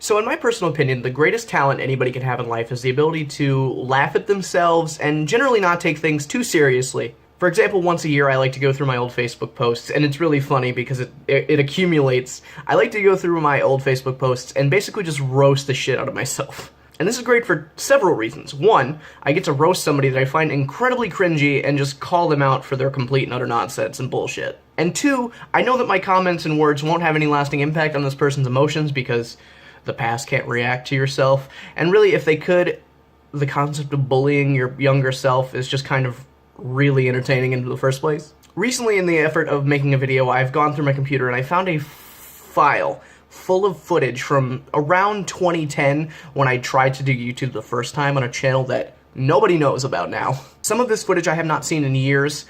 So in my personal opinion, the greatest talent anybody can have in life is the ability to laugh at themselves and generally not take things too seriously. For example, once a year I like to go through my old Facebook posts, and it's really funny because it accumulates. I like to go through my old Facebook posts and basically just roast the shit out of myself. And this is great for several reasons. One, I get to roast somebody that I find incredibly cringy and just call them out for their complete and utter nonsense and bullshit. And two, I know that my comments and words won't have any lasting impact on this person's emotions because the past can't react to yourself. And really, if they could, the concept of bullying your younger self is just kind of really entertaining in the first place. Recently, in the effort of making a video, I've gone through my computer and I found a file full of footage from around 2010 when I tried to do YouTube the first time on a channel that nobody knows about now. Some of this footage I have not seen in years.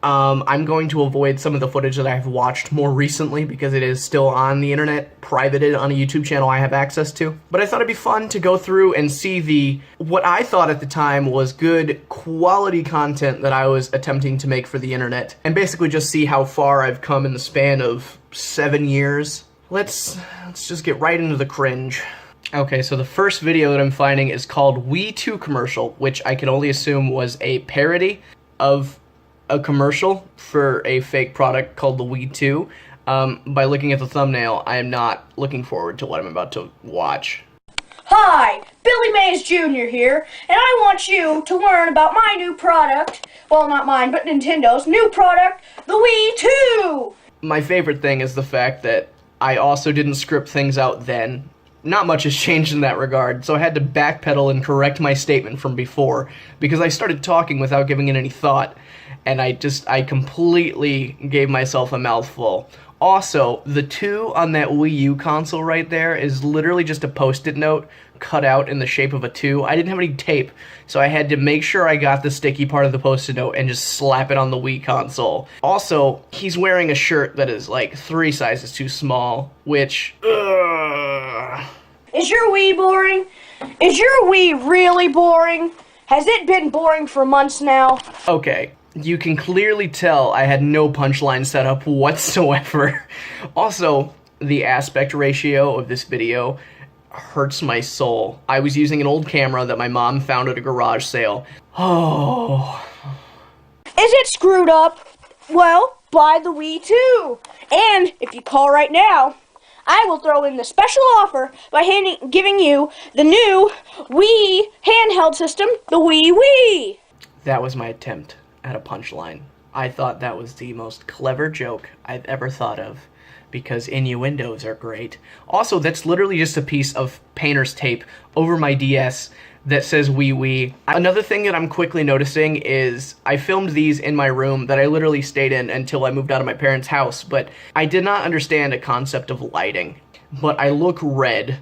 I'm going to avoid some of the footage that I've watched more recently because it is still on the internet, privated on a YouTube channel I have access to. But I thought it'd be fun to go through and see what I thought at the time was good quality content that I was attempting to make for the internet, and basically just see how far I've come in the span of 7 years. Let's just get right into the cringe. Okay, so the first video that I'm finding is called Wii 2 Commercial, which I can only assume was a parody of a commercial for a fake product called the Wii 2. By looking at the thumbnail, I am not looking forward to what I'm about to watch. Hi, Billy Mays Jr. here, and I want you to learn about my new product. Well, not mine, but Nintendo's new product, the Wii 2! My favorite thing is the fact that I also didn't script things out then. Not much has changed in that regard, so I had to backpedal and correct my statement from before, because I started talking without giving it any thought, and I completely gave myself a mouthful. Also, the 2 on that Wii U console right there is literally just a post-it note cut out in the shape of a 2. I didn't have any tape, so I had to make sure I got the sticky part of the post-it note and just slap it on the Wii console. Also, he's wearing a shirt that is like 3 sizes too small, which... Is your Wii boring? Is your Wii really boring? Has it been boring for months now? Okay. You can clearly tell I had no punchline set up whatsoever. Also, the aspect ratio of this video hurts my soul. I was using an old camera that my mom found at a garage sale. Oh. Is it screwed up? Well, buy the Wii 2. And if you call right now, I will throw in the special offer by giving you the new Wii handheld system, the Wii. That was my attempt at a punchline. I thought that was the most clever joke I've ever thought of, because innuendos are great. Also, that's literally just a piece of painter's tape over my DS that says Wii. Another thing that I'm quickly noticing is I filmed these in my room that I literally stayed in until I moved out of my parents' house, but I did not understand a concept of lighting. But I look red,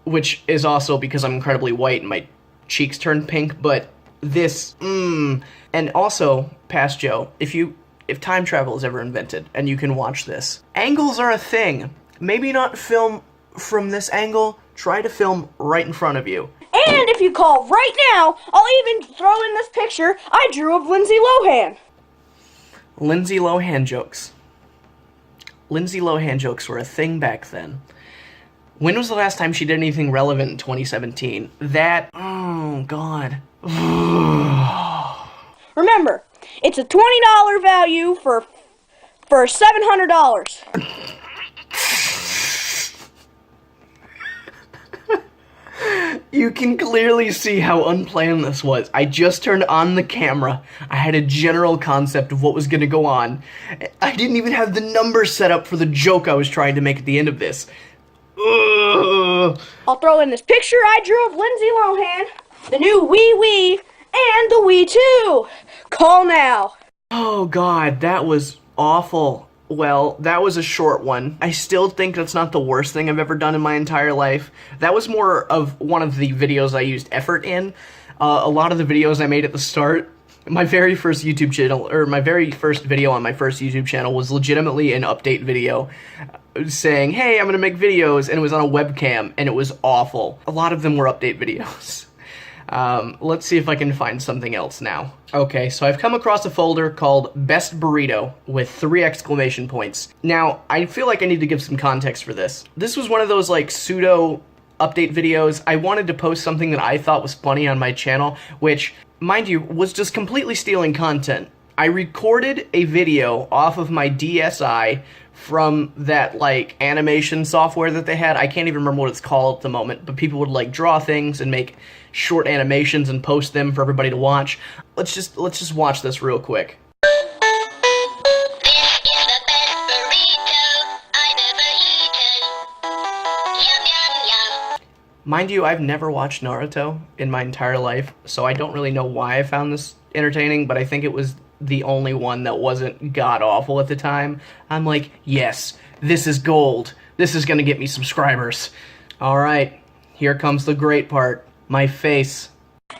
which is also because I'm incredibly white and my cheeks turned pink, but this, And also, Past Joe, if time travel is ever invented and you can watch this, angles are a thing. Maybe not film from this angle, try to film right in front of you. And if you call right now, I'll even throw in this picture I drew of Lindsay Lohan. Lindsay Lohan jokes. Lindsay Lohan jokes were a thing back then. When was the last time she did anything relevant in 2017? Oh god. Remember, it's a $20 value for $700. You can clearly see how unplanned this was. I just turned on the camera. I had a general concept of what was going to go on. I didn't even have the numbers set up for the joke I was trying to make at the end of this. Ugh. I'll throw in this picture I drew of Lindsay Lohan, the new Wii, and the Wii 2. Call now. Oh god, that was awful. Well, that was a short one. I still think that's not the worst thing I've ever done in my entire life. That was more of one of the videos I used effort in. A lot of the videos I made at the start, my very first YouTube channel, or my very first video on my first YouTube channel was legitimately an update video saying, hey, I'm gonna make videos, and it was on a webcam, and it was awful. A lot of them were update videos. Let's see if I can find something else now. Okay, so I've come across a folder called Best Burrito with 3 exclamation points. Now, I feel like I need to give some context for this. This was one of those, like, pseudo update videos, I wanted to post something that I thought was funny on my channel, which, mind you, was just completely stealing content. I recorded a video off of my DSi from that, like, animation software that they had. I can't even remember what it's called at the moment, but people would, like, draw things and make short animations and post them for everybody to watch. Let's just watch this real quick. Mind you, I've never watched Naruto in my entire life, so I don't really know why I found this entertaining, but I think it was the only one that wasn't god-awful at the time. I'm like, yes, this is gold. This is gonna get me subscribers. Alright, here comes the great part. My face.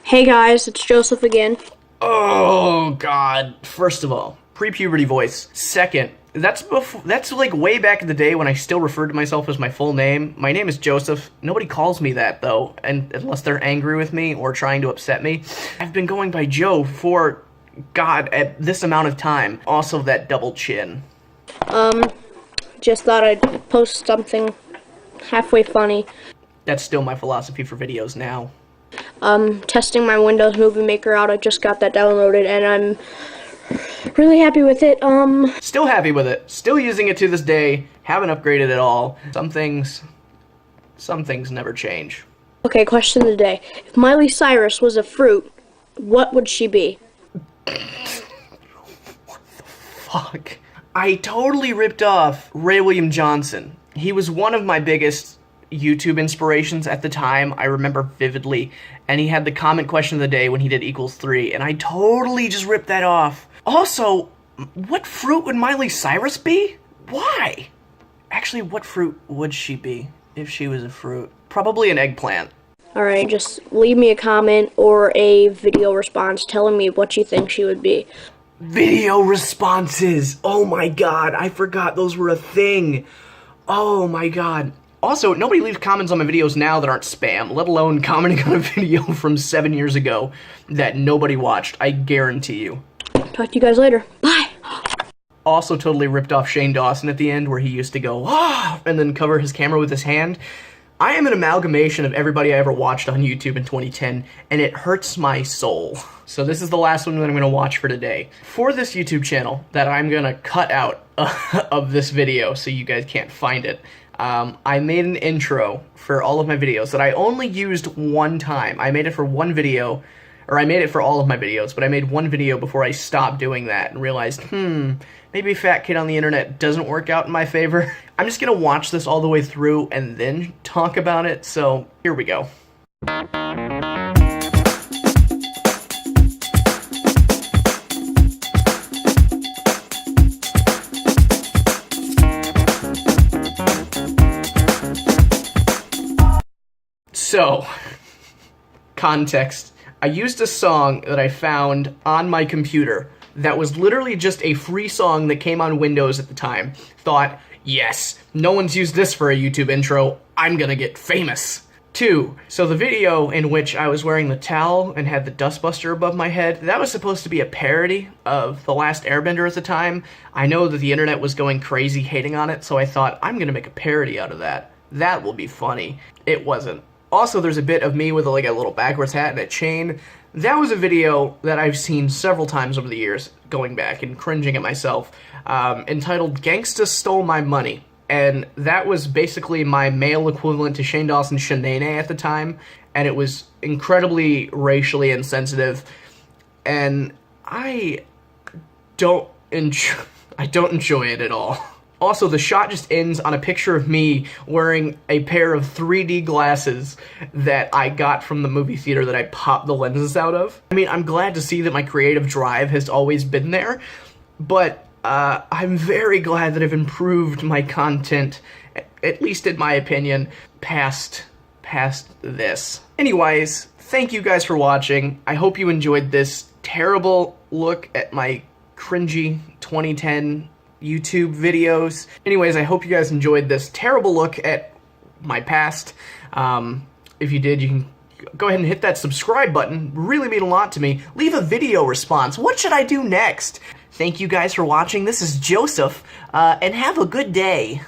Hey guys, it's Joseph again. Oh, God. First of all, pre-puberty voice. Second, that's like way back in the day when I still referred to myself as my full name. My name is Joseph. Nobody calls me that, though, and unless they're angry with me or trying to upset me. I've been going by Joe for, God, at this amount of time. Also, that double chin. Just thought I'd post something halfway funny. That's still my philosophy for videos now. Testing my Windows Movie Maker out. I just got that downloaded, and I'm really happy with it. Still happy with it. Still using it to this day. Haven't upgraded at all. Some things never change. Okay, question of the day. If Miley Cyrus was a fruit, what would she be? What the fuck? I totally ripped off Ray William Johnson. He was one of my biggest YouTube inspirations at the time. I remember vividly. And he had the comment question of the day when he did equals 3, and I totally just ripped that off. Also, what fruit would Miley Cyrus be? Why? Actually, what fruit would she be if she was a fruit? Probably an eggplant. Alright, just leave me a comment or a video response telling me what you think she would be. Video responses! Oh my god, I forgot those were a thing. Oh my god. Also, nobody leaves comments on my videos now that aren't spam, let alone commenting on a video from 7 years ago that nobody watched, I guarantee you. Talk to you guys later. Bye! Also totally ripped off Shane Dawson at the end where he used to go, ah, and then cover his camera with his hand. I am an amalgamation of everybody I ever watched on YouTube in 2010, and it hurts my soul. So this is the last one that I'm going to watch for today. For this YouTube channel that I'm going to cut out of this video so you guys can't find it, I made an intro for all of my videos that I only used one time. I made it for one video, or I made it for all of my videos, but I made one video before I stopped doing that and realized, maybe Fat Kid on the Internet doesn't work out in my favor. I'm just gonna watch this all the way through and then talk about it, so here we go. So, context. I used a song that I found on my computer that was literally just a free song that came on Windows at the time. Thought, yes, no one's used this for a YouTube intro, I'm gonna get famous. 2. So the video in which I was wearing the towel and had the dustbuster above my head, that was supposed to be a parody of The Last Airbender at the time. I know that the internet was going crazy hating on it, so I thought, I'm gonna make a parody out of that. That will be funny. It wasn't. Also, there's a bit of me with like a little backwards hat and a chain. That was a video that I've seen several times over the years, going back and cringing at myself, entitled Gangsta Stole My Money. And that was basically my male equivalent to Shane Dawson's Shanae at the time, and it was incredibly racially insensitive, and I don't enjoy it at all. Also, the shot just ends on a picture of me wearing a pair of 3D glasses that I got from the movie theater that I popped the lenses out of. I mean, I'm glad to see that my creative drive has always been there, but I'm very glad that I've improved my content, at least in my opinion, past this. Anyways, thank you guys for watching. I hope you enjoyed this terrible look at my cringy 2010 YouTube videos. Anyways, I hope you guys enjoyed this terrible look at my past. If you did, you can go ahead and hit that subscribe button. Really mean a lot to me. Leave a video response. What should I do next? Thank you guys for watching. This is Joseph, and have a good day.